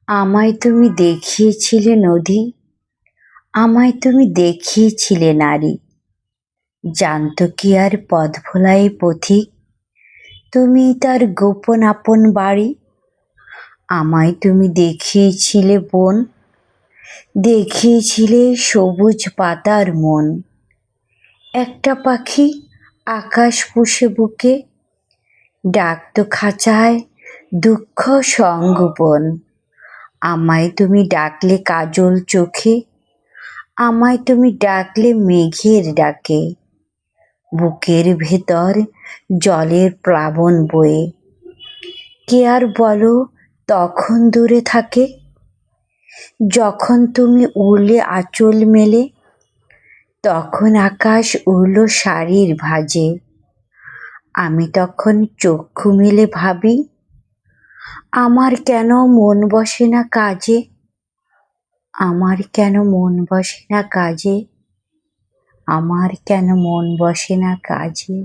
আমায় তুমি দেখিয়েছিলে নদী, আমায় তুমি দেখিয়েছিলে নারী। জানত কি আর পথ ভোলাই পথিক, তুমি তার গোপন আপন বাড়ি। আমায় তুমি দেখিয়েছিলে বন, দেখিয়েছিলে সবুজ পাতার মন। একটা পাখি আকাশ পুষে বুকে, ডাকতো খাঁচায় দুঃখ সংগোপন। আমায় তুমি ডাকলে কাজল চোখে, আমায় তুমি ডাকলে মেঘের ডাকে। বুকের ভেতর জলের প্লাবন বয়ে, কে আর বলো তখন দূরে থাকে। যখন তুমি উড়লে আঁচল মেলে, তখন আকাশ উড়ল শাড়ির ভাঁজে। আমি তখন চক্ষু মেলে ভাবি, আমার কেন মন বসে না কাজে, আমার কেন মন বসে না কাজে, আমার কেন মন বসে না কাজে।